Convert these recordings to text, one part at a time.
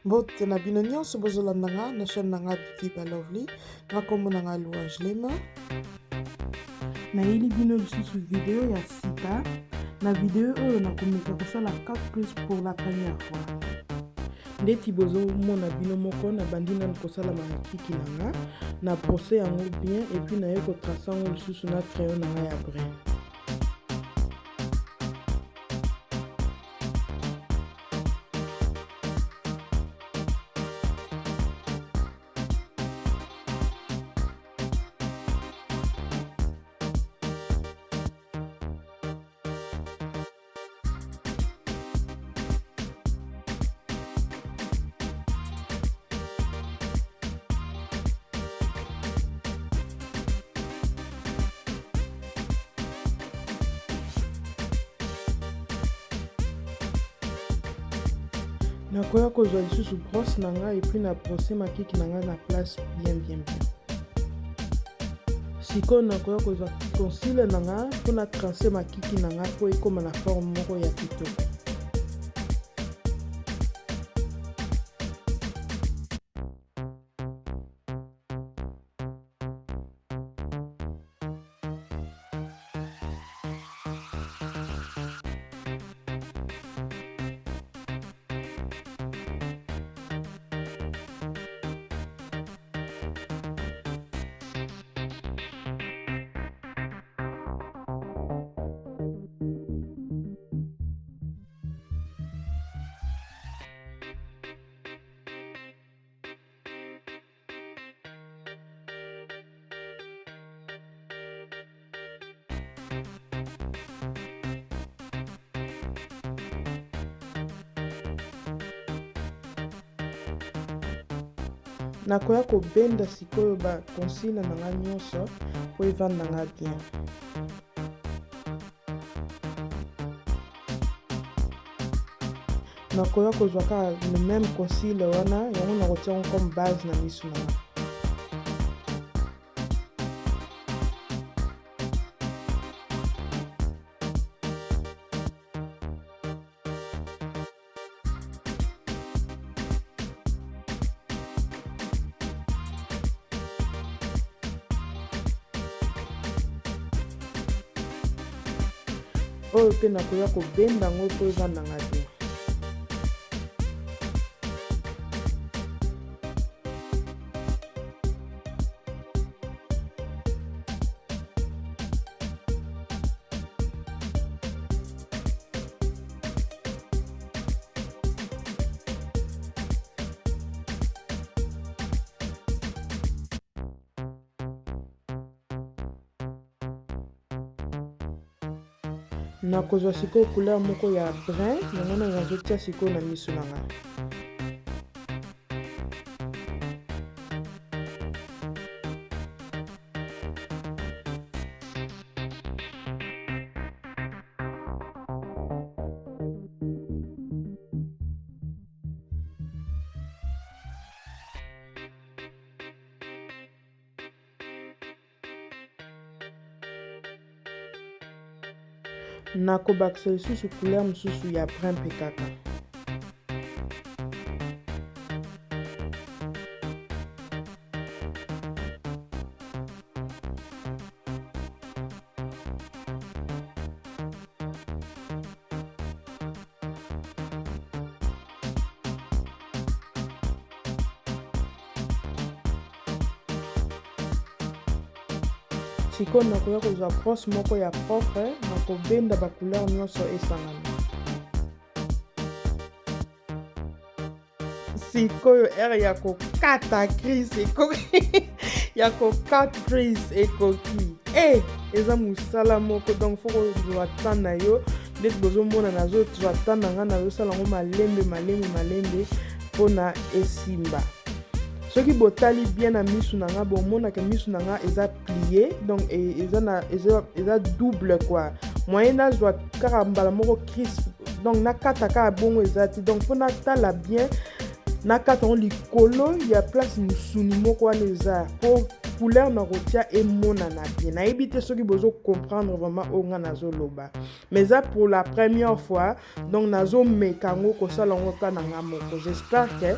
Mbote na bino nyonso bozolanda nga na chaine na nga Beautybylovely na kombo na nga Louangelema. Nayeli bino lisusu video ya sika. Na video oyo nakomeka kosala 4 crease pour la première fois. Ndeti bozomona bino moko na bandi nanu kosala makiki na nga na brosser yango bien et puis naye kotrace yango lisusu na crayon na nga ya brin. Nakoya kozwa lisusu brosse na nga et puis na brosser makiki na nga na place bien. Siko nakoya kozwa concealer na nga mpona tracer makiki na nga po ekoma na forme moko ya kitoko. Nakoya kobenda sikoyo ba concealer na nga nyonso po evanda nga bien. Nakoya kozwa kaka le même concealer wana yango nakotia yango comme base na miso na nga. Oyo pe nakoya kobenda yango po evanda nga bien. Nakozwa sikoyo couleur moko ya brun yango na nazotia sikoyo na miso na nga. Nakobakisa lisusu couleur mosusu ya brun mpe kaka. Sikoyo nakoya kozwa brosse moko ya propre nakobenda ba couleur nyonso esangana. Sikoyo ere ya kokata crease ekoki ya kokata crease ekoki eza mosala moko donc faut kozwa temps na yo ndeti bozomona nazozwa temps na nga nazosala yango malembe mpona esimba. Soki botali bien na misu na nga bomonaka misu na nga eza plié donc eza double quoi. Moyen nazwa kaka mbala moko crease donc nakata kaka bongo eza ti donc mpo natala bien nakata yango likolo ya place musuni moko wana eza po couleur na rotia et monana bien nayebi te soki bozo comprendre vraiment onga nazo loba mais ça pour la première fois donc nazo mekango ko sala ngota na ngamoko j'espère que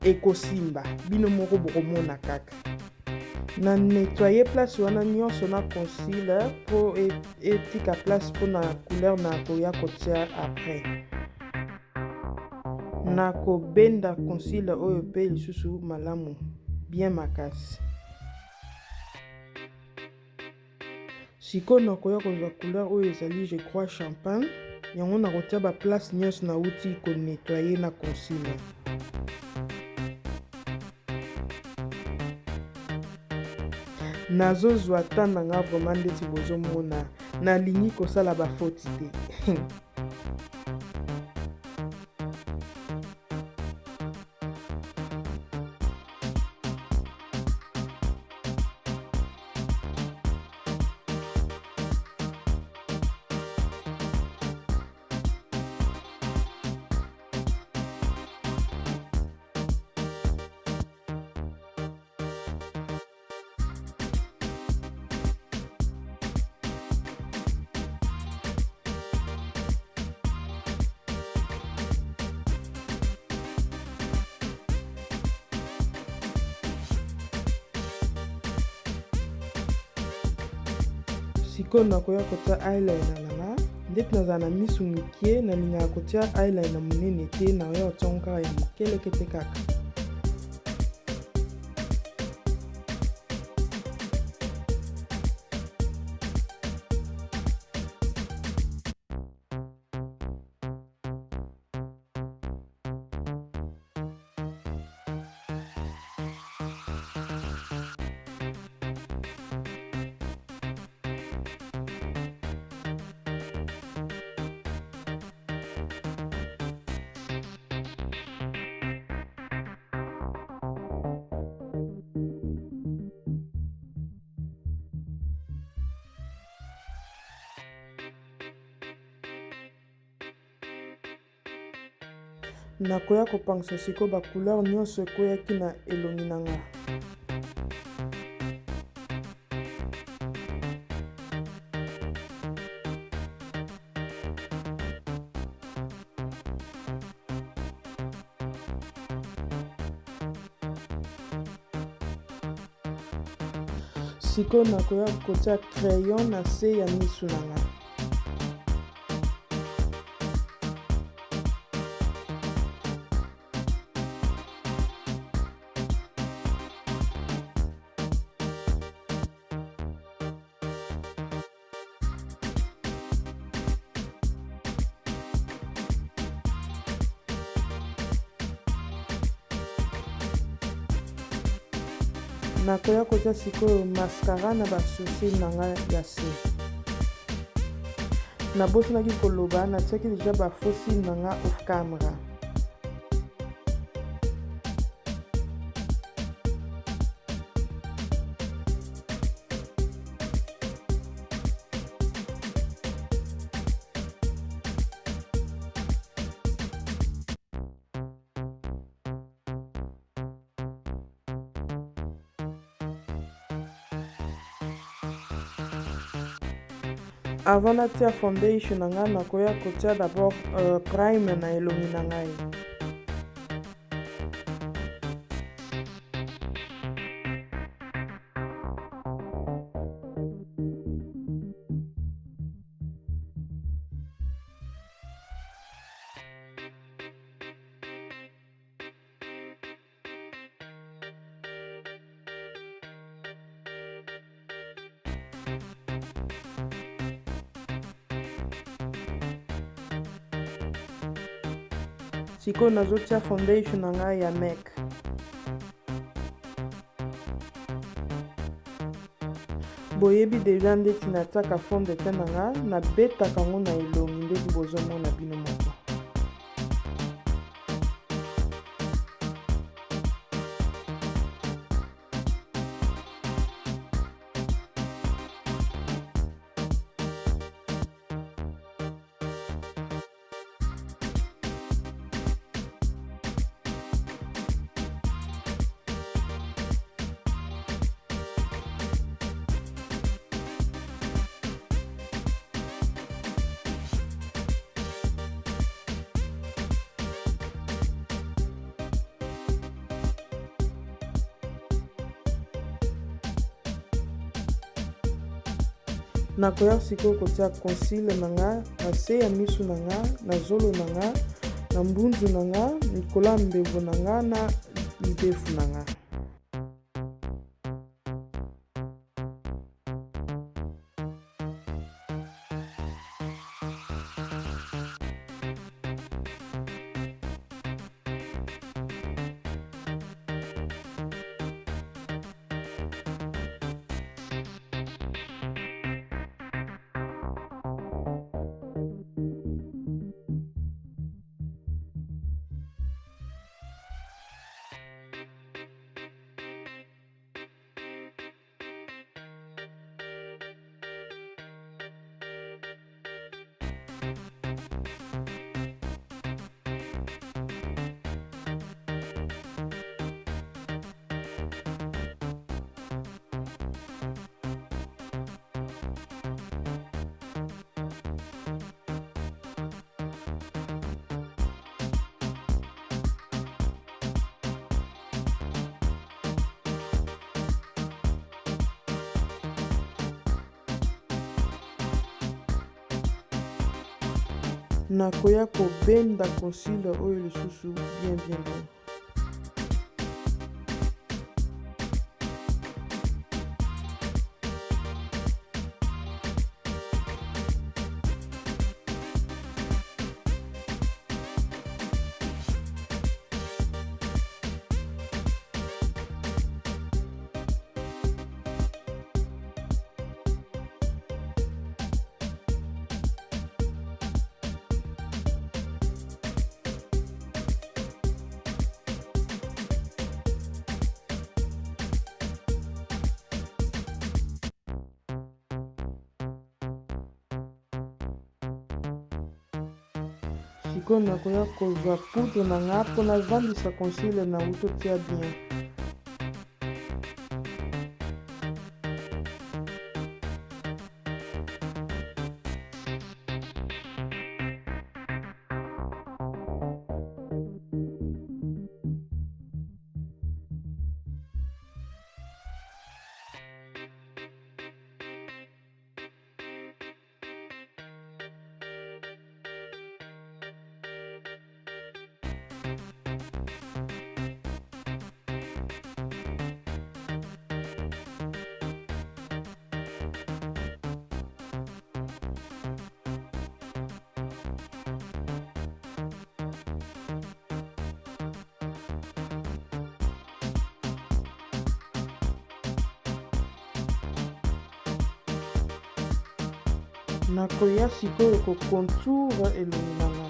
ekosimba bino moko bokomona kaka na nettoyer place wana nyonso na concealer po etika place mpona couleur na koya kotia après na kobenda concealer oyo pe lisusu malamu bien makasi sikoyo nakoya kozwa couleur oyo ezali je crois champagne yango nakotia baplace nyonso nauti konettoyer na concealer nazozwa ta na nga vraiment ndeti bozomona nalingi kosala bafoti te sikoyo nakoya kotia eyeliner nanga ndeti nazala na misu mike nalingaka kotia eyeliner monene te nakoya kotia ngo kaka ya mokeleke te kaka nakoya kopangisa sikoyo bacouleur nyonso ekoyaki na elongi na nga sikoyo nakoya kotia crayon na se ya misu na nga nakoya kotia sikoyo mascara na basourcil na nga ya se nabosanaki koloba natiaki deja bafossile na nga off camera avant natia foundation na nga nakoya kotia d'abord prime na elongi na ngai sikoyo nazotia foundation na ngai ya mek boyebi deja ndeti natiaka fond de teint na nga nabetaka ngo na elongi ndeti bozomona bino moko nakoya sikoyo kotia concealer na nga na se ya miso na nga na zolo na nga na mbunzu na nga likolo ya mbevo na nga na libefu na nga. Nakoya kobenda concealer oyo lisusu bien. Sikoyo nakoya kozwa poudre na nga mpona vandisa concealer na uto tia bien. Nakoya sikoyo ko contour elongi na nga.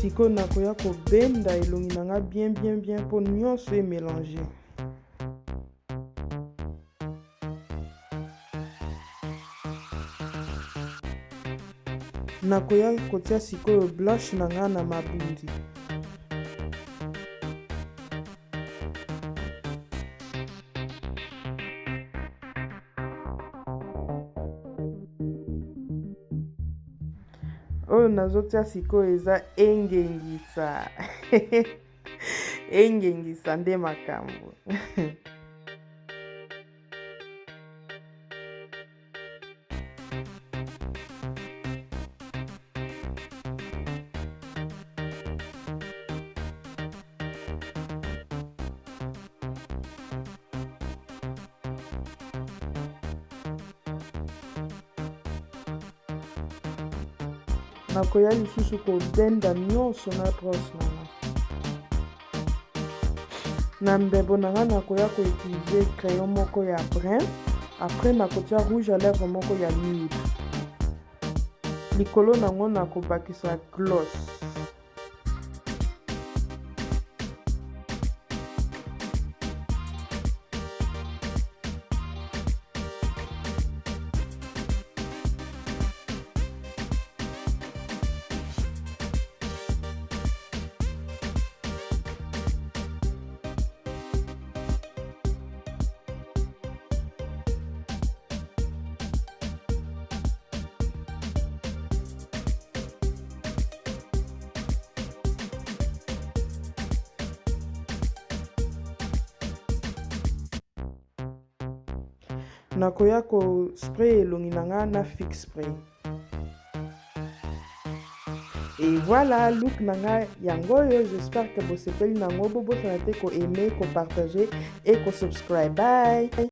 Sikoyo nakoya kobenda elongi na nga bien mpo nyonso emélange. Nakoya kotia sikoyo blush na nga na mabundi. Oyo nazotia sikoyo eza engengisa engengisa nde makambo. Nakoya lisusu kobenda nyonso na brosse na nga. Na mbebo na nga nakoya koutilize crayon moko ya brun. Après nakotia rouge à lèvres moko ya nude. Likolo nango nakobakisa gloss. nakoya ko spray elongi na nga na fixe spray. Et voilà, look nanga yango yo. J'espère que vous sepeli nango bobo sanate ko aimer, ko partager et ko subscribe. Bye.